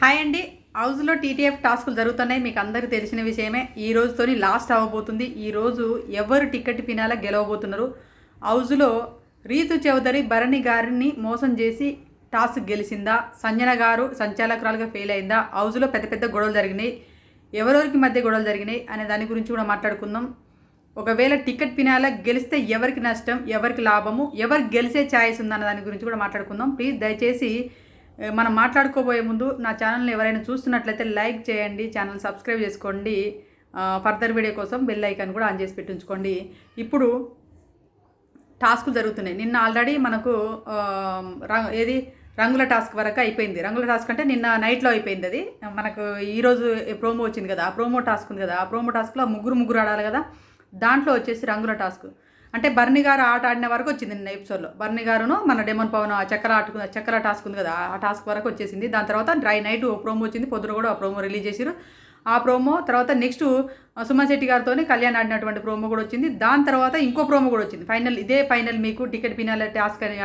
Hi అండి. హౌస్‌లో TTF టాస్కులు జరుగుతున్నాయి. మీకు అందరికీ తెలిసిన విషయమే. ఈ రోజుతోని లాస్ట్ అవ్వబోతుంది. ఈరోజు ఎవరు టికెట్ ఫినాల గెలవబోతున్నారు. హౌస్‌లో రీతు చౌదరి భరణి గారిని మోసం చేసి టాస్క్ గెలిచిందా? సంజన గారు సంచాలకురాలుగా ఫెయిల్ అయిందా? హౌస్‌లో పెద్ద పెద్ద గొడవలు జరిగినాయి. ఎవరెవరికి మధ్య గొడవలు జరిగినాయి అనే దాని గురించి కూడా మాట్లాడుకుందాం. ఒకవేళ టికెట్ ఫినాల గెలిస్తే ఎవరికి నష్టం, ఎవరికి లాభము, ఎవరికి గెలిచే ఛాయిస్ ఉందన్న దాని గురించి కూడా మాట్లాడుకుందాం. ప్లీజ్ దయచేసి మనం మాట్లాడుకోబోయే ముందు నా ఛానల్ని ఎవరైనా చూస్తున్నట్లయితే లైక్ చేయండి, ఛానల్ సబ్స్క్రైబ్ చేసుకోండి, ఫర్దర్ వీడియో కోసం బెల్ ఐకాన్ కూడా ఆన్ చేసి పెట్టించుకోండి. ఇప్పుడు టాస్కులు జరుగుతున్నాయి. నిన్న ఆల్రెడీ మనకు రంగుల టాస్క్ వరకు అయిపోయింది. రంగుల టాస్క్ అంటే నిన్న నైట్లో అయిపోయింది. అది మనకు ఈరోజు ప్రోమో వచ్చింది కదా, ఆ ప్రోమో టాస్క్ ఉంది కదా, ఆ ప్రోమో టాస్క్లో ముగ్గురు ఆడాలి కదా. దాంట్లో వచ్చేసి రంగుల టాస్క్ అంటే బర్ని గారు ఆట ఆడిన వరకు వచ్చింది నిన్న ఎపిసోడ్లో. బర్ని గారును మన డెమన్ పవన్ చక్కెర టాస్క్ ఉంది కదా, ఆ టాస్క్ వరకు వచ్చేసింది. దాని తర్వాత నైట్ ప్రోమో వచ్చింది, పొద్దున కూడా ఆ ప్రోమో రిలీజ్ చేశారు. ఆ ప్రోమో తర్వాత నెక్స్ట్ సుమన్ శెట్టి గారితో కళ్యాణ్ ఆడినటువంటి ప్రోమో కూడా వచ్చింది. దాని తర్వాత ఇంకో ప్రోమో కూడా వచ్చింది. ఇదే ఫైనల్ మీకు టికెట్ ఫినాల టాస్క్ అని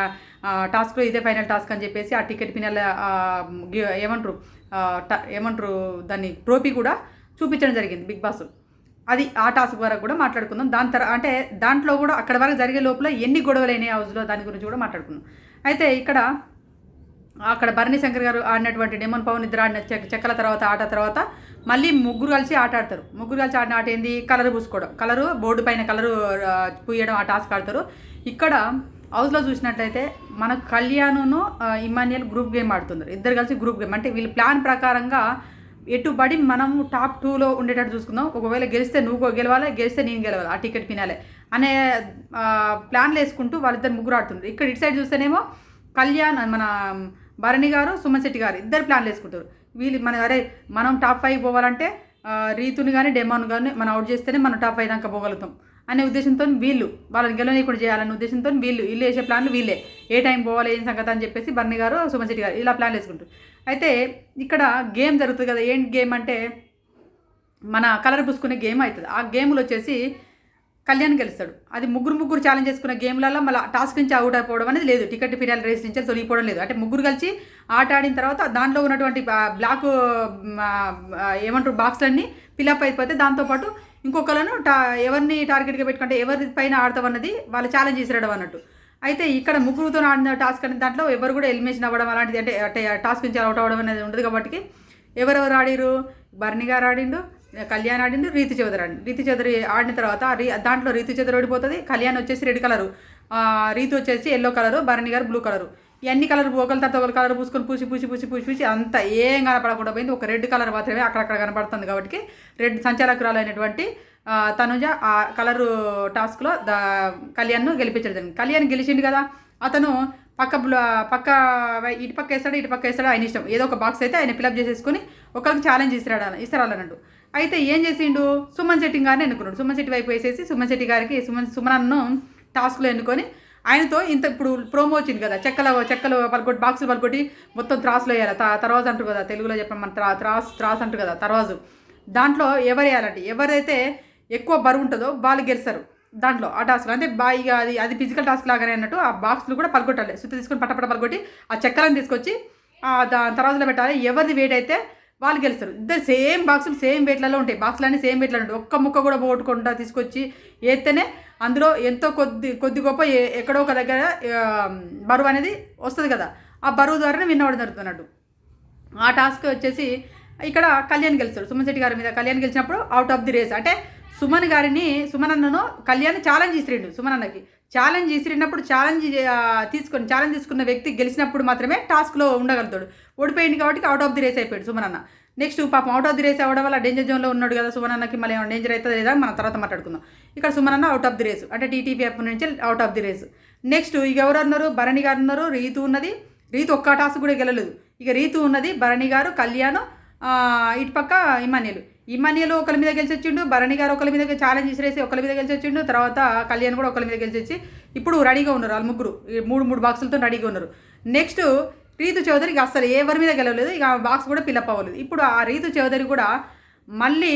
టాస్క్లో ఇదే ఫైనల్ టాస్క్ అని చెప్పేసి ఆ టికెట్ ఫినాల ఏమంటారు దాన్ని ట్రోఫీ కూడా చూపించడం జరిగింది బిగ్ బాస్. అది ఆ టాస్క్ వరకు కూడా మాట్లాడుకుందాం. అంటే దాంట్లో కూడా అక్కడ వరకు జరిగే లోపల ఎన్ని గొడవలు అయినాయి హౌస్లో దాని గురించి కూడా మాట్లాడుకుందాం. అయితే అక్కడ భరణి శంకర్ గారు ఆడినటువంటి డెమన్ పవన్ ఇద్దరు ఆడిన చెక్కల ఆట తర్వాత మళ్ళీ ముగ్గురు కలిసి ఆట ఆడతారు. ముగ్గురు కలిసి ఆడిన ఆట ఏంది? కలర్ పూసుకోవడం, బోర్డు పైన కలరు పూయడం, ఆ టాస్క్ ఆడతారు. ఇక్కడ హౌస్లో చూసినట్లయితే మనకు కళ్యాణ్ను ఇమాన్యుయల్ గ్రూప్ గేమ్ ఆడుతున్నారు. ఇద్దరు కలిసి గ్రూప్ గేమ్ అంటే వీళ్ళ ప్లాన్ ప్రకారంగా ఎటుబడి మనం టాప్ 2లో ఉండేటట్టు చూసుకుందాం. ఒకవేళ గెలిస్తే నువ్వు గెలవాలి, గెలిస్తే నేను గెలవాలి, ఆ టికెట్ ఫినాలే అనే ప్లాన్లు వేసుకుంటూ వాళ్ళిద్దరు ముగ్గురు ఆడుతుంటారు. ఇక్కడ ఇటు సైడ్ చూస్తేనేమో కళ్యాణ్ మన భరణి గారు సుమన్ శెట్టి గారు ఇద్దరు ప్లాన్లు వేసుకుంటారు. వీళ్ళు మనం టాప్ 5 పోవాలంటే రీతుని కానీ డెమాన్ కానీ మనం అవుట్ చేస్తేనే మనం టాప్ 5 దాకా పోగలుగుతాం అనే ఉద్దేశంతో వాళ్ళని గెలవనీయకుండా చేయాలనే ఉద్దేశంతో వీళ్ళు వేసే ప్లాన్లు వీళ్ళే. ఏ టైం పోవాలి, ఏం సంగతి అని చెప్పేసి భరణి గారు సుమన్ శెట్టి గారు ఇలా ప్లాన్లు వేసుకుంటారు. అయితే ఇక్కడ గేమ్ జరుగుతుంది కదా. ఏంటి గేమ్ అంటే మన కలర్ పూసుకునే గేమ్ అవుతుంది. ఆ గేమ్లో వచ్చేసి కళ్యాణ్ గెలుస్తాడు. అది ముగ్గురు ఛాలెంజ్ చేసుకున్న గేమ్లలో మళ్ళీ టాస్క్ నుంచి అవుట్ అయిపోవడం అనేది లేదు. టికెట్ ఫినాల్ రేస్ నుంచి తొలగిపోవడం లేదు. అంటే ముగ్గురు కలిసి ఆట ఆడిన తర్వాత దాంట్లో ఉన్నటువంటి బ్లాక్ బాక్స్లన్నీ ఫిలప్ అయిపోతే దాంతోపాటు ఇంకొకళ్ళను ఎవరిని టార్గెట్గా పెట్టుకుంటే ఎవరి పైన ఆడతామన్నది వాళ్ళు ఛాలెంజ్ చేసేయడం అన్నట్టు. అయితే ఇక్కడ ముగ్గురుతో ఆడిన టాస్క్ అనే దాంట్లో ఎవరు కూడా ఎలిమినేషన్ అవ్వడం అలాంటిది అంటే టాస్క్ నుంచి అవుట్ అవ్వడం అనేది ఉండదు. కాబట్టి ఎవరెవరు ఆడిరు? భరణి గారు ఆడిండు, కళ్యాణ్ ఆడిండు, రీతు చౌదరి ఆడిన తర్వాత దాంట్లో రీతు చౌదరి ఓడిపోతుంది. కళ్యాణ్ వచ్చేసి రెడ్ కలరు, రీతు వచ్చేసి yellow colour, Bharani garu blue colour. ఇవన్నీ కలర్ ఒకరి తర్వాత ఒకరు కలర్ పూసుకొని పూసి అంత ఏం కనపడకుండా పోయింది. ఒక రెడ్ కలర్ మాత్రమే అక్కడక్కడ కనపడుతుంది. కాబట్టి సంచాలకురాలు అయినటువంటి తనుజ ఆ కలరు టాస్క్లో కళ్యాణ్ను గెలిపించడం జరిగింది. కళ్యాణ్ గెలిచిండు కదా, అతను పక్క ఇటు పక్క వేస్తాడు ఆయన ఇష్టం. ఏదో ఒక బాక్స్ అయితే ఆయన ఫిలప్ చేసేసుకొని ఒకరికి ఛాలెంజ్ ఇస్తారన్నట్టు. అయితే ఏం చేసిండు? సుమన్ శెట్టి గారిని ఎన్నుకున్నాడు. సుమన్ శెట్టి వైపు వేసేసి సుమన్ శెట్టి గారికి సుమనన్ను టాస్క్లో ఎన్నుకొని ఆయనతో ఇప్పుడు ప్రోమో వచ్చింది కదా, చెక్కలు పలుకొట్టి బాక్సులు పలుకొట్టి మొత్తం త్రాసులో వేయాలి. తర్వాజు అంటారు కదా, తెలుగులో చెప్పడం మన త్రాస్ అంటారు కదా, తర్వాజు. దాంట్లో ఎవరు వేయాలంటే ఎవరైతే ఎక్కువ బరువు ఉంటుందో వాళ్ళు గెలుస్తారు దాంట్లో ఆ టాస్క్. అంటే బాగా అది ఫిజికల్ టాస్క్ లాగానే అన్నట్టు. ఆ బాక్స్లు కూడా పలుకొట్టాలి. సుత్తి తీసుకొని పట్టపట్ట పలుకొట్టి ఆ చెక్కలను తీసుకొచ్చి తర్వాజులో పెట్టాలి. ఎవరిది వెయిట్ అయితే వాళ్ళు గెలుస్తారు. ఇద్దరు సేమ్ బాక్సులు సేమ్ వెయిట్లలో ఉంటాయి. బాక్సులన్నీ సేమ్ వెయిట్లో ఉంటాయి. ఒక్క ముక్క కూడా పోగొట్టుకుంటా తీసుకొచ్చి వేస్తేనే అందులో ఎంతో కొద్ది గొప్ప ఎక్కడో ఒక దగ్గర బరువు అనేది వస్తుంది కదా, ఆ బరువు ద్వారానే విన్ అవ్వడం జరుగుతున్నట్టు. ఆ టాస్క్ వచ్చేసి ఇక్కడ కళ్యాణ్ గెలుస్తాడు. సుమన్ శెట్టి గారి మీద కళ్యాణ్ గెలిచినప్పుడు అవుట్ ఆఫ్ ది రేస్. అంటే సుమన్ అన్నను కళ్యాణ్ ఛాలెంజ్ ఇసిరిండు. సుమన్ అన్నకి ఛాలెంజ్ ఇసిరినప్పుడు ఛాలెంజ్ తీసుకున్న వ్యక్తి గెలిచినప్పుడు మాత్రమే టాస్క్లో ఉండగలుగుతాడు. ఓడిపోయింది కాబట్టి అవుట్ ఆఫ్ ది రేస్ అయిపోయాడు సుమన్ అన్న. నెక్స్ట్ పాపం అవుట్ ఆఫ్ ది రేస్ అవ్వడం వల్ల డేంజర్ జోన్లో ఉన్నాడు కదా సుమన్ అన్నకి. మళ్ళీ డేంజర్ అవుతుంది లేదా మనం తర్వాత మాట్లాడుకుందాం. ఇక్కడ సుమన్ అన్న అవుట్ ఆఫ్ ది రేస్ అంటే టీటీపీఎఫ్ నుంచి out of the race. Next ఇక ఎవరు అన్నారు? భరణి గారు ఉన్నారు, రీతు ఉన్నది. రీతు ఒక్క టాస్క్ కూడా గెలలేదు. ఇక రీతు ఉన్నది, భరణి గారు, కళ్యాణ్, ఇటు పక్క ఇమాన్యుయల్ ఒకరి మీద గెలిచొచ్చిండు. భరణి గారు ఒకరి మీద ఛాలెంజ్ ఇసిరేసి ఒకరి మీద గెలిచొచ్చిండు. తర్వాత కళ్యాణ్ కూడా ఒకరి మీద గెలిచొచ్చి ఇప్పుడు రెడీగా ఉన్నారు. వాళ్ళు ముగ్గురు మూడు బాక్సులతో రెడీగా ఉన్నారు. నెక్స్ట్ రీతు చౌదరికి అసలు ఎవరి మీద గెలవలేదు. ఇక బాక్స్ కూడా ఫిల్అప్ అవ్వలేదు. ఇప్పుడు ఆ రీతు చౌదరి కూడా మళ్ళీ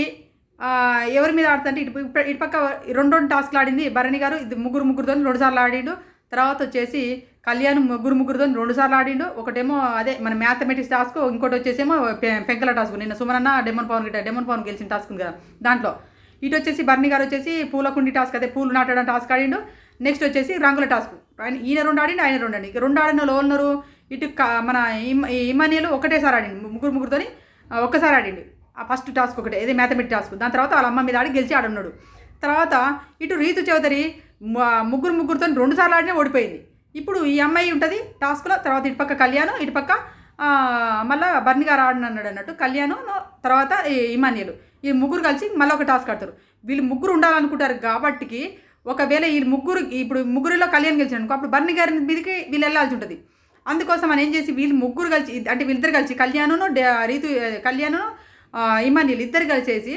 ఎవరి మీద ఆడుతుంటే ఇటు పక్క రెండు టాస్క్లు ఆడింది భరణి గారు. ఇది ముగ్గురుతో 2 సార్లు ఆడిండు. తర్వాత వచ్చేసి కళ్యాణ్ ముగ్గురుతో 2 సార్లు ఆడిండు. ఒకటేమో అదే మన మ్యాథమెటిక్స్ టాస్క్, ఇంకోటి వచ్చేసేమో పెంకల టాస్క్. నిన్న సుమనన్న డెమన్ పవన్ గెలిచిన టాస్క్ ఉంది కదా దాంట్లో. ఇటు వచ్చేసి బర్నీ గారు వచ్చేసి పూలకుండి టాస్క్, అదే పూలు నాటడం టాస్క్ ఆడిండు. నెక్స్ట్ వచ్చేసి రంగుల టాస్క్. ఈయన 2 ఆడిండు, ఆయన 2 ఆడిండు. 2 ఆడిన వాళ్ళు ఉన్నారు. ఇటు మన ఇమానియలు ఒకటేసారి ఆడిండు, ముగ్గురుతోని ఒక్కసారి ఆడిండు. ఆ ఫస్ట్ టాస్క్ ఒకటే, ఇది మ్యాథమెటిక్స్ టాస్క్. దాని తర్వాత వాళ్ళ అమ్మ మీద ఆడి గెలిచి ఆడున్నాడు. తర్వాత ఇటు రీతు చౌదరి ముగ్గురుతో 2 సార్లు ఆడినా ఓడిపోయింది. ఇప్పుడు ఈ అమ్మాయి ఉంటుంది టాస్క్లో. తర్వాత ఇటుపక్క కళ్యాణ్, ఇటుపక్క మళ్ళీ బర్నీ గారు ఆడినన్నాడు అన్నట్టు. కళ్యాణ్ తర్వాత ఇమానియలు, ఈ ముగ్గురు కలిసి మళ్ళీ ఒక టాస్క్ ఆడతారు. వీళ్ళు ముగ్గురు ఉండాలనుకుంటారు కాబట్టి ఒకవేళ ఈ ముగ్గురిలో కళ్యాణ్ గెలిచాడు అప్పుడు బర్నీ గారి మీదకి వీళ్ళు వెళ్ళాల్సి ఉంటుంది. అందుకోసం అని ఏం చేసి వీళ్ళు ముగ్గురు కలిసి, అంటే వీళ్ళిద్దరు కలిసి కళ్యాణ్ ఇమానియల్ ఇద్దరు కలిసేసి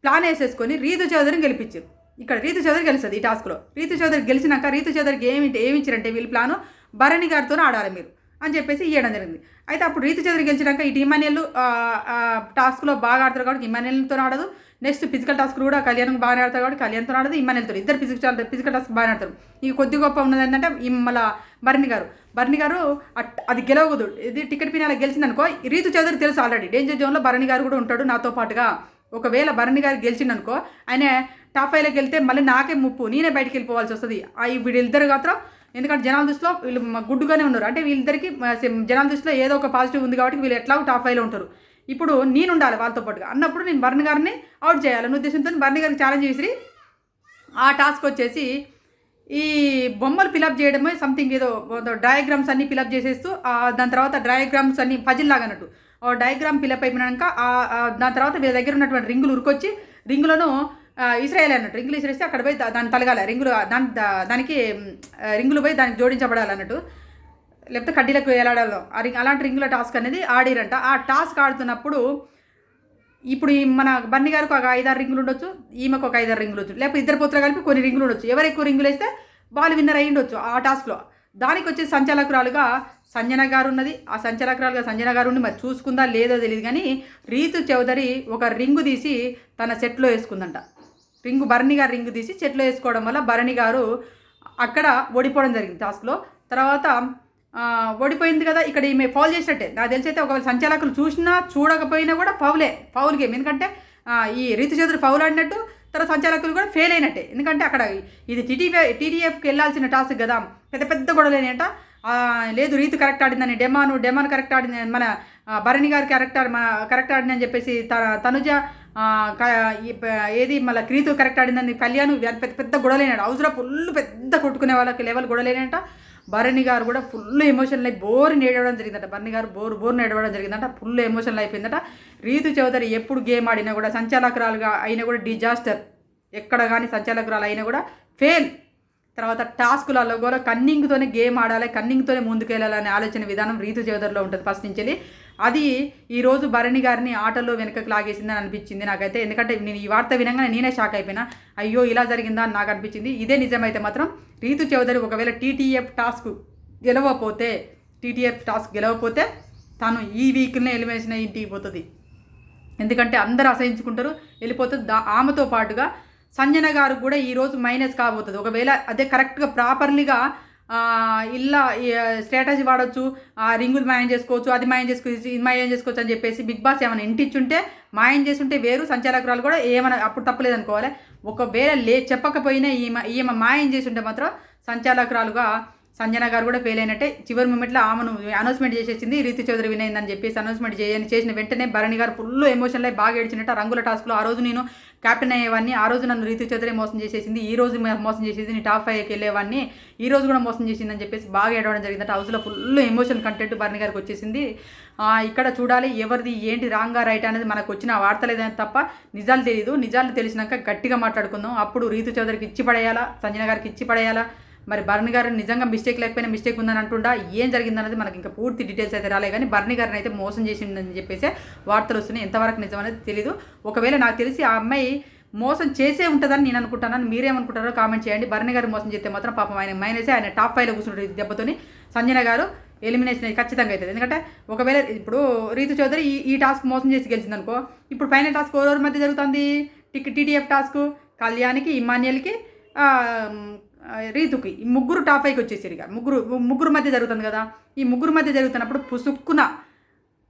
ప్లాన్ వేసేసుకొని రీతు చౌదరిని గెలిపించారు. ఇక్కడ రీతు చౌదరి గెలుస్తుంది ఈ టాస్క్లో. రీతు చౌదరి గెలిచినాక రీతు చౌదరికి ఏమి ఇచ్చారంటే వీళ్ళు ప్లాను భరణి గారితో ఆడాలి మీరు అని చెప్పేసి ఇవ్వడం జరిగింది. అయితే అప్పుడు రీతు చౌదరి గెలిచినాక ఇటు ఇమానియల్ టాస్క్లో బాగా ఆడతారు కాబట్టి ఇమానియల్తో ఆడదు. నెక్స్ట్ ఫిజికల్ టాస్క్ కూడా కళ్యాణ్ బాగా ఆడతారు కాబట్టి కళ్యాణ్తో ఆడదు, ఇమానియల్తో. ఇద్దరు ఫిజికల్ టాస్క్ బాగా ఆడతారు. ఇక కొద్ది గొప్ప ఉన్నది ఏంటంటే మళ్ళీ భరణి గారు అది గెలవదు. ఇది టికెట్ పినాల గెలిచిందనుకో, రీతు చౌదరి తెలుసు ఆల్రెడీ డేంజర్ జోన్లో భరణి గారు కూడా ఉంటాడు నాతో పాటుగా. ఒకవేళ భరణి గారు గెలిచిండనుకో, ఆయన టాప్ 5లోకి వెళ్తే మళ్ళీ నాకే ముప్పు, నేనే బయటికి వెళ్ళిపోవాల్సి వస్తుంది. వీళ్ళిద్దరు మాత్రం, ఎందుకంటే జనాల దృష్టిలో వీళ్ళు గుడ్డుగానే ఉన్నారు. అంటే వీళ్ళిద్దరికి జనాల దృష్టిలో ఏదో ఒక పాజిటివ్ ఉంది కాబట్టి వీళ్ళు ఎట్లాగో టాప్ 5లో ఉంటారు. ఇప్పుడు నేను ఉండాలి వాళ్ళతో పాటుగా అన్నప్పుడు నేను భరణి గారిని అవుట్ చేయాలన్న ఉద్దేశంతో భరణి గారికి ఛాలెంజ్ చేసి ఆ టాస్క్ వచ్చేసి ఈ బొమ్మలు ఫిలప్ చేయడమే సంథింగ్ ఏదో డయాగ్రామ్స్ అన్నీ ఫిలప్ చేసేస్తూ దాని తర్వాత డయాగ్రామ్స్ అన్నీ పజిల్ లాగా అన్నట్టు డయాగ్రామ్ ఫిలప్ అయిపోయినాక దాని తర్వాత వీళ్ళ దగ్గర ఉన్నటువంటి రింగులు ఉరుకొచ్చి రింగులను ఇస్రాయేల్ అన్నట్టు. రింగులు ఇసిరేస్తే అక్కడ పోయి దాన్ని తలగాలి, రింగులు దానికి రింగులు పోయి దానికి జోడించబడాలి అన్నట్టు, లేకపోతే కడ్డీలకు వేలాడాలో అలాంటి రింగుల టాస్క్ అనేది ఆడిరంట. ఆ టాస్క్ ఆడుతున్నప్పుడు ఇప్పుడు మన బర్నీ గారికి ఒక 5-6 రింగులు ఉండొచ్చు, ఈమెకు ఒక 5-6 రింగులు వచ్చు, లేకపోతే ఇద్దరు పుత్రులు కలిపి కొన్ని రింగులు ఉండొచ్చు. ఎవరు ఎక్కువ రింగులు వేస్తే వాళ్ళు విన్నర్ అయ్యి ఉండొచ్చు ఆ టాస్క్లో. దానికి వచ్చే సంచాలకురాలుగా సంజన గారు ఉన్నది. ఆ సంచాలకురాలుగా సంజన గారు ఉండి మరి చూసుకుందా లేదో తెలియదు కానీ రీతు చౌదరి ఒక రింగు తీసి తన సెట్లో వేసుకుందంట. బర్నీ గారు రింగు తీసి సెట్లో వేసుకోవడం వల్ల బర్నీ గారు అక్కడ ఓడిపోవడం జరిగింది టాస్క్లో. తర్వాత ఓడిపోయింది కదా, ఇక్కడ ఈమె ఫౌల్ చేసినట్టే నాకు తెలిసి. అయితే ఒకవేళ సంచాలకులు చూసినా చూడకపోయినా కూడా ఫౌల్ గేమ్. ఎందుకంటే ఈ రీతు చౌదరి ఫౌల్ ఆడినట్టు, తర్వాత సంచాలకులు కూడా ఫెయిల్ అయినట్టే. ఎందుకంటే అక్కడ ఇది టీడీఎఫ్కి వెళ్ళాల్సిన టాస్క్ కదా, పెద్ద గొడవలేనంట. లేదు రీతు కరెక్ట్ ఆడిందని, డెమాన్ కరెక్ట్ ఆడింది, మన భరణి గారు కరెక్ట్ ఆడిందని చెప్పేసి తనుజ ఏది మళ్ళీ రీతు కరెక్ట్ ఆడిందని కళ్యాణ్ పెద్ద గొడవలేనాడు. హౌస్లో ఫుల్ పెద్ద కొట్టుకునే వాళ్ళకి లెవెల్ గొడవలేనంట. భరణి గారు కూడా ఫుల్ ఎమోషనల్ అయి బోర్ని ఏడవడం జరిగిందట. బర్నీ గారు బోర్ని ఏడవడం జరిగిందట. ఫుల్ ఎమోషనల్ అయిపోయిందట. రీతు చౌదరి ఎప్పుడు గేమ్ ఆడినా కూడా సంచాలకురాలుగా అయినా కూడా డిజాస్టర్. ఎక్కడ కానీ సంచాలకురాలు అయినా కూడా ఫెయిల్. తర్వాత టాస్కులలో కూడా కన్నింగ్తోనే గేమ్ ఆడాలి, కన్నింగ్తోనే ముందుకెళ్ళాలనే ఆలోచన విధానం రీతు చౌదరిలో ఉంటుంది ఫస్ట్ నుంచి. అది ఈరోజు భరణి గారిని ఆటల్లో వెనకకు లాగేసిందని అనిపించింది నాకైతే. ఎందుకంటే నేను ఈ వార్త వినంగానే నేనే షాక్ అయిపోయినా, అయ్యో ఇలా జరిగిందా అని నాకు అనిపించింది. ఇదే నిజమైతే మాత్రం రీతు చౌదరి ఒకవేళ టీటీఎఫ్ టాస్క్ గెలవపోతే తను ఈ వీక్నే ఎలిమినేషన్ ఇంటికి పోతుంది. ఎందుకంటే అందరూ అసహించుకుంటారు, వెళ్ళిపోతుంది. ఆమెతో పాటుగా సంజన గారు కూడా ఈరోజు మైనస్ కాబోతుంది. ఒకవేళ అదే కరెక్ట్గా ప్రాపర్లీగా ఇలా స్ట్రాటజీ వాడచ్చు, రింగులు మాయం చేసుకోవచ్చు, అది మాయం చేసుకోవచ్చు, ఇది మాయం చేసుకోవచ్చు అని చెప్పేసి బిగ్ బాస్ ఏమైనా ఇంటిచ్చుంటే మాయం చేస్తుంటే వేరు, సంచాలకురాలు కూడా ఏమైనా అప్పుడు తప్పలేదు అనుకోవాలి. ఒకవేళ చెప్పకపోయినా ఈమె మాయం చేసి ఉంటే మాత్రం సంచాలకురాలుగా సంజన గారు కూడా ఫెయిల్ అయినట్టే. చివరి మూమెంట్లో ఆమెను అనౌన్స్మెంట్ చేసేసింది రీతు చౌదరి విన్ అయిందని చెప్పేసి. అనౌన్స్మెంట్ చేసిన వెంటనే భరణి గారు ఫుల్ ఎమోషనల్ అయి బాగా ఏడ్చినట్టు. రంగుల టాస్క్లో ఆ రోజు నేను క్యాప్టెన్ అయ్యేవాడిని, ఆ రోజు నన్ను రీతు చౌదరి మోసం చేసేసింది, ఈ రోజు మోసం చేసేది, నేను టాప్ 5కి వెళ్ళేవాడిని, ఈ రోజు కూడా మోసం చేసిందని చెప్పేసి బాగా ఏడవడం జరిగిందంటే. హౌస్లో ఫుల్ ఎమోషన్ కంటెంట్ భరణి గారికి వచ్చేసింది. ఇక్కడ చూడాలి ఎవరిది ఏంటి రాంగా రైట్ అనేది మనకు వచ్చిన వార్తలేదని తప్ప నిజాలు తెలియదు. నిజాలు తెలిసినాక గట్టిగా మాట్లాడుకుందాం. అప్పుడు రీతు చౌదరికి ఇచ్చి పడేయాలా, సంజన గారికి ఇచ్చి పడేయాలా, మరి భరణి గారు నిజంగా మిస్టేక్ లేకపోయినా మిస్టేక్ ఉందని అంటుండా, ఏం జరిగిందనేది మనకి ఇంకా పూర్తి డీటెయిల్స్ అయితే రాలే. కానీ భరణి గారిని అయితే మోసం చేసిందని చెప్పేసి వార్తలు వస్తున్నాయి. ఎంతవరకు నిజం అనేది తెలీదు. ఒకవేళ నాకు తెలిసి ఆ అమ్మాయి మోసం చేసే ఉంటుందని నేను అనుకుంటాను. మీరేమనుకుంటారో కామెంట్ చేయండి. భరణి గారు మోసం చేస్తే మాత్రం పాపం ఆయన మైనసే, ఆయన టాప్ 5లో కూర్చుంటారు దెబ్బతోని. సంజన గారు ఎలిమినేషన్ ఖచ్చితంగా అవుతుంది. ఎందుకంటే ఒకవేళ ఇప్పుడు రీతు చౌదరి ఈ టాస్క్ మోసం చేసి గెలిచిందనుకో, ఇప్పుడు ఫైనల్ టాస్క్ ఎవరెవరి మధ్య జరుగుతుంది? టీటీఎఫ్ టాస్క్ కళ్యాణ్కి, ఇమాన్యుయల్కి, రీతుకి ఈ ముగ్గురు టాప్ 5కి వచ్చేసారు. ఇక ముగ్గురు మధ్య జరుగుతుంది కదా. ఈ ముగ్గురు మధ్య జరుగుతున్నప్పుడు పుసుక్కున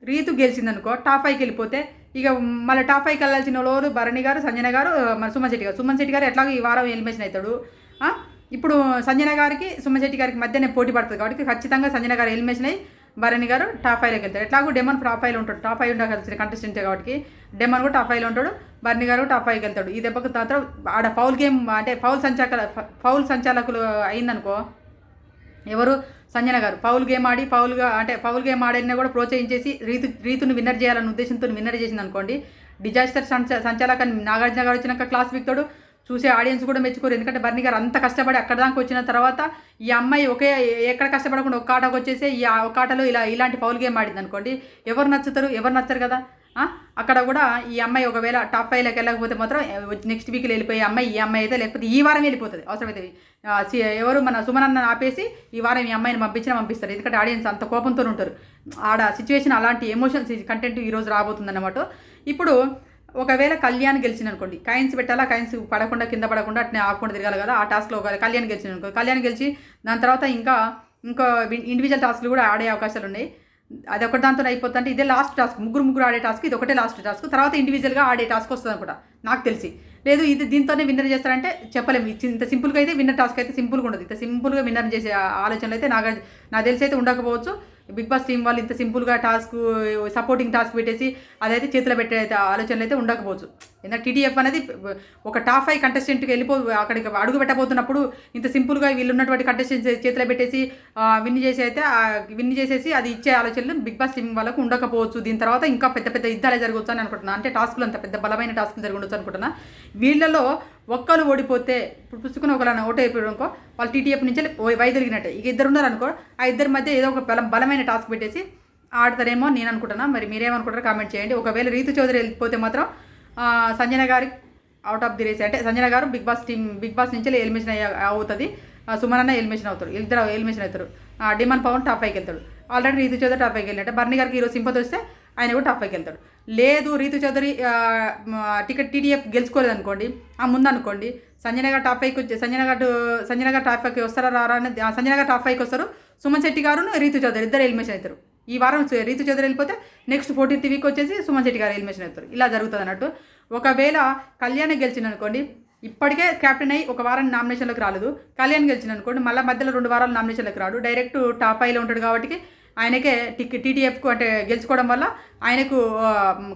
రీతు గెలిచిందనుకో టాప్ 5కి వెళ్ళిపోతే ఇక మళ్ళీ టాప్ 5కి వెళ్ళాల్సిన వాళ్ళు భరణి గారు, సంజన గారు, మన సుమన్ శెట్టి గారు ఎట్లాగో ఈ వారం ఎలిమినేషన్ అవుతాడు. ఇప్పుడు సంజన గారికి సుమన్ శెట్టి గారికి మధ్యనే పోటీ పడుతుంది కాబట్టి ఖచ్చితంగా సంజన గారు ఎలిమినేషన్ అయ్యి భరణి గారు టాప్ 5లోకి వెళ్తాడు. ఎట్లాగో డెమన్ టాప్ 5లో ఉంటాడు. టాప్ 5 ఉండాల్సిన కంటెస్టెంట్ కాబట్టి డెమన్ కూడా టాప్ 5లో ఉంటాడు. భరణి గారు టాప్ 5కి వెళ్తాడు. ఈ దెబ్బకు మాత్రం ఆడ ఫౌల్ గేమ్ అంటే ఫౌల్ సంచాలకులు అయిందనుకో ఎవరు సంజన గారు ఫౌల్ గేమ్ ఆడి ఫౌల్ గేమ్ ఆడినా కూడా ప్రోత్సహించేసి రీతుని విన్నర్ చేయాలన్న ఉద్దేశంతో విన్నర్ చేసింది అనుకోండి. డిజాస్టర్ సంచాలకాన్ని నాగార్జున గారు వచ్చినాక క్లాస్ వీక్తాడు. చూసే ఆడియన్స్ కూడా మెచ్చుకోరు. ఎందుకంటే భరణి గారు అంత కష్టపడి అక్కడ దాకా వచ్చిన తర్వాత ఈ అమ్మాయి ఎక్కడ కష్టపడకుండా ఒక ఆటకు వచ్చేసి ఈ ఒక ఆటలో ఇలాంటి ఫౌల్ గేమ్ ఆడింది అనుకోండి. ఎవరు నచ్చరు కదా. అక్కడ కూడా ఈ అమ్మాయి ఒకవేళ టాప్ 5లోకి వెళ్ళకపోతే మాత్రం నెక్స్ట్ వీక్లో వెళ్ళిపోయే అమ్మాయి ఈ అమ్మాయి అయితే, లేకపోతే ఈ వారం వెళ్ళిపోతుంది. అవసరమైతే ఎవరు మన సుమనన్న ఆపేసి ఈ వారం ఈ అమ్మాయిని పంపిస్తారు. ఎందుకంటే ఆడియన్స్ అంత కోపంతో ఉంటారు. ఆడ సిచ్యువేషన్ అలాంటి ఎమోషన్స్ కంటెంట్ ఈరోజు రాబోతుందన్నమాట. ఇప్పుడు ఒకవేళ కళ్యాణ్ గెలిచిన అనుకోండి, కాయిన్స్ పెట్టాలా, కాయిన్స్ పడకుండా కింద పడకుండా అట్నే ఆకుండా తిరగాలి కదా. ఆ టాస్క్లో ఒకవేళ కళ్యాణ్ గెలిచిన అనుకోండి, కళ్యాణ్ గెలిచి దాని తర్వాత ఇంకా ఇండివిజువల్ టాస్క్లు కూడా ఆడే అవకాశాలు ఉన్నాయి. అది ఒకటి దాంతో అయిపోతుంటే ఇదే లాస్ట్ టాస్క్. ముగ్గురు ఆడే టాస్క్ ఇది ఒకటే లాస్ట్ టాస్క్. తర్వాత ఇండివిజువల్గా ఆడే టాస్క్ వస్తుంది అనుకుంటా నాకు తెలిసి. లేదు ఇది దీంతోనే విన్నర్ చేస్తారంటే చెప్పలేము. ఇంత సింపుల్గా అయితే విన్నర్ టాస్క్ అయితే సింపుల్గా ఉండదు. ఇంత సింపుల్గా విన్నర్ చేసే ఆలోచనలు అయితే నాకు తెలిసి అయితే ఉండకపోవచ్చు. బిగ్ బాస్ టీం వాళ్ళు ఇంత సింపుల్గా టాస్క్ సపోర్టింగ్ టాస్క్ పెట్టేసి అదైతే చేతిలో పెట్టే ఆలోచనలు అయితే ఉండకపోవచ్చు. ఎందుకంటే టీటీఎఫ్ అనేది ఒక టాప్ 5 కంటెస్టెంట్కి అక్కడికి అడుగు పెట్టబోతున్నప్పుడు ఇంత సింపుల్గా వీళ్ళు ఉన్నటువంటి కంటెస్టెంట్స్ చేతిలో పెట్టేసి విన్ చేసేసి అది ఇచ్చే ఆలోచనలు బిగ్ బాస్ టీం వాళ్ళకు ఉండకపోవచ్చు. దీని తర్వాత ఇంకా పెద్ద యుద్ధాలే జరగవచ్చు అని అనుకుంటున్నాను. అంటే టాస్కులు అంత పెద్ద బలమైన టాస్కులు జరగవచ్చు అనుకుంటున్నా. వీళ్ళలో ఒక్కరు ఓడిపోతే ఇప్పుడు పుచ్చుకుని ఒకళ్ళని ఓటు అయిపోయాడు అనుకో వాళ్ళు టీటీఎఫ్ నుంచి వైదొలిగినట్టే. ఇక ఇద్దరు ఉన్నారనుకో ఆ ఇద్దరి మధ్య ఏదో ఒక బలమైన టాస్క్ పెట్టేసి ఆడతారేమో నేను అనుకుంటున్నా. మరి మీరేమనుకుంటారో కామెంట్ చేయండి. ఒకవేళ రీతు చౌదరి వెళ్ళిపోతే మాత్రం సంజన గారి అవుట్ ఆఫ్ ది రేస్. అంటే సంజన గారు బిగ్ బాస్ నుంచి ఎలిమినేషన్ అవుతుంది. సుమనన్న ఎలిమినేషన్ అవుతాడు. ఇద్దరు ఎలిమినేషన్ అవుతారు. డిమాండ్ పవన్ టాప్ 5కి వెళ్తాడు. ఆల్రెడీ రీతు చౌదరి టాప్ 5కి వెళ్ళినట్టే. భరణి గారికి ఈరోజు సింపతి వస్తే ఆయన కూడా టాప్ 5కి వెళ్తాడు. లేదు రీతు చౌదరి టికెట్ టీడీఎఫ్ గెలుచుకోలేదు అనుకోండి, ముందు అనుకోండి సంజన గారు టాప్ 5కి వచ్చి సంజన గారు టాప్ 5కి వస్తారా రారా అని సంజన గారు టాప్ 5కి వస్తారు. సుమన్ శెట్టి గారు రీతు చౌదరి ఇద్దరు ఎలిమినేషన్ అవుతారు. ఈ వారం రీతు చౌదరి వెళ్ళిపోతే నెక్స్ట్ 14th వీక్ వచ్చేసి సుమన్ శెట్టి గారు ఎలిమినేషన్ అవుతారు. ఇలా జరుగుతుంది అన్నట్టు. ఒకవేళ కళ్యాణ్ గెలిచిన అనుకోండి, ఇప్పటికే క్యాప్టెన్ అయ్యి ఒక వారం నామినేషన్లోకి రాలేదు. కళ్యాణ్ గెలిచిన అనుకోండి మళ్ళీ మధ్యలో 2 వారాలు నామినేషన్లోకి రాడు. డైరెక్ట్ టాప్ 5లో ఉంటాడు కాబట్టి ఆయనకే టీటీఎఫ్కు అంటే గెలుచుకోవడం వల్ల ఆయనకు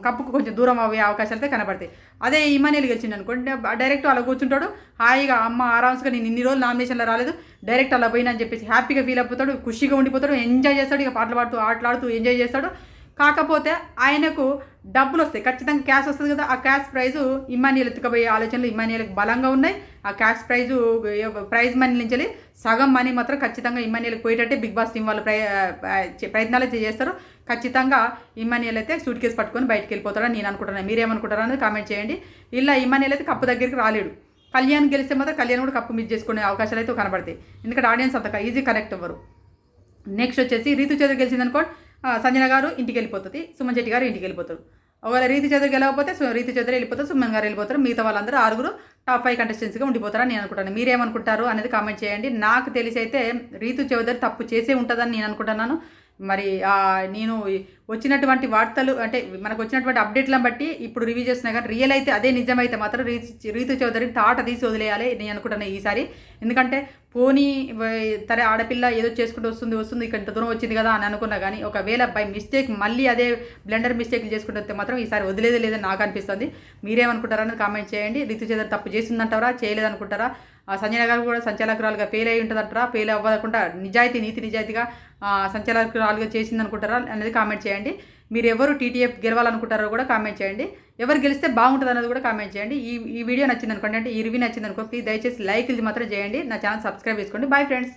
కప్పుకు కొంచెం దూరం అయ్యే అవకాశాలు అయితే కనబడతాయి. అదే ఇమానియల్ గెలిచింది అనుకోండి డైరెక్ట్ అలా కూర్చుంటాడు. హాయిగా అమ్మ ఆరామ్స్గా నేను ఇన్ని రోజులు నామినేషన్లో రాలేదు డైరెక్ట్ అలా పోయినా అని చెప్పేసి హ్యాపీగా ఫీల్ అయిపోతాడు. ఖుషిగా ఉండిపోతాడు. ఎంజాయ్ చేస్తాడు. ఇక పాటలు పాడుతూ ఆటలాడుతూ ఎంజాయ్ చేస్తాడు. కాకపోతే ఆయనకు డబ్బులు వస్తాయి, ఖచ్చితంగా క్యాష్ వస్తుంది కదా. ఆ క్యాష్ ప్రైజు ఇమానియల్ ఎత్తుకపోయే ఆలోచనలు ఇమానియల్కి బలంగా ఉన్నాయి. ఆ క్యాష్ ప్రైజ్ మనీ నుంచి సగం మనీ మాత్రం ఖచ్చితంగా ఇమానియల్కి పోయేటట్టే బిగ్ బాస్ టీం వాళ్ళు ప్రయత్నాలు చేస్తారు. ఖచ్చితంగా ఇమానియల్ అయితే సూట్ కేసు పట్టుకొని బయటకు వెళ్ళిపోతాడని నేను అనుకుంటున్నాను. మీరేమనుకుంటారో అనేది కామెంట్ చేయండి. ఇలా ఇమానియల్ అయితే కప్పు దగ్గరికి రాలేడు. కళ్యాణ్ గెలిస్తే మాత్రం కళ్యాణ్ కూడా కప్పు మిస్ చేసుకునే అవకాశాలు అయితే కనబడతాయి. ఎందుకంటే ఆడియన్స్ అంత ఈజీ కనెక్ట్ అవ్వరు. నెక్స్ట్ వచ్చేసి రీతు చౌదరి గెలిచింది అనుకోండి సంజన గారు ఇంటికి వెళ్ళిపోతుంది. సుమన్ శెట్టి గారు ఇంటికి వెళ్ళిపోతారు. ఒకవేళ రీతు చౌదరి గెలవకపోతే రీతు చౌదరి వెళ్ళిపోతారు. సుమన్ గారు వెళ్ళిపోతారు. మిగతా వాళ్ళందరూ 6 టాప్ 5 కంటెస్టెంట్స్గా ఉండిపోతారని నేను అనుకుంటాను. మీరేమనుకుంటారు అనేది కామెంట్ చేయండి. నాకు తెలిసి అయితే రీతు చౌదరి తప్పు చేసే ఉంటుందని నేను అనుకుంటున్నాను. మరి నేను వచ్చినటువంటి వార్తలు అంటే మనకు వచ్చినటువంటి అప్డేట్లను బట్టి ఇప్పుడు రివ్యూ చేస్తున్నా కానీ రియల్ అయితే అదే నిజమైతే మాత్రం రీతు చౌదరిని తాట తీసి వదిలేయాలి నేను అనుకుంటున్నాను ఈసారి. ఎందుకంటే పోనీ తరే ఆడపిల్ల ఏదో చేసుకుంటూ వస్తుంది ఇక్కడ ఇంత దూరం వచ్చింది కదా అని అనుకున్నా కానీ ఒకవేళ బై మిస్టేక్ మళ్ళీ అదే బ్లెండర్ మిస్టేక్లు చేసుకుంటూ వస్తే మాత్రం ఈసారి వదిలేదే లేదని నాకు అనిపిస్తుంది. మీరేమనుకుంటారని కామెంట్ చేయండి. రీతు చౌదరి తప్పు చేసిందంటారా చేయలేదనుకుంటారా? సంజన గారు కూడా సంచాలకురాలుగా ఫెయిల్ అయి ఉంటుందంటారా? ఫెయిల్ అవ్వకుండా నీతి నిజాయితీగా సంచాలకురాలుగా చేసింది అనుకుంటారా అనేది కామెంట్ చేయండి. మీరు ఎవరు టీటీఎఫ్ గెలవాలనుకుంటారో కూడా కామెంట్ చేయండి. ఎవరు గెలిస్తే బాగుంటుంది అన్నది కూడా కామెంట్ చేయండి. ఈ వీడియో నచ్చింది అనుకోండి, అంటే ఈ రివ్యూ నచ్చింది అనుకో ప్లీజ్ దయచేసి లైక్ ఇది మాత్రం చేయండి. నా ఛానల్ సబ్స్క్రైబ్ చేసుకోండి. Bye friends.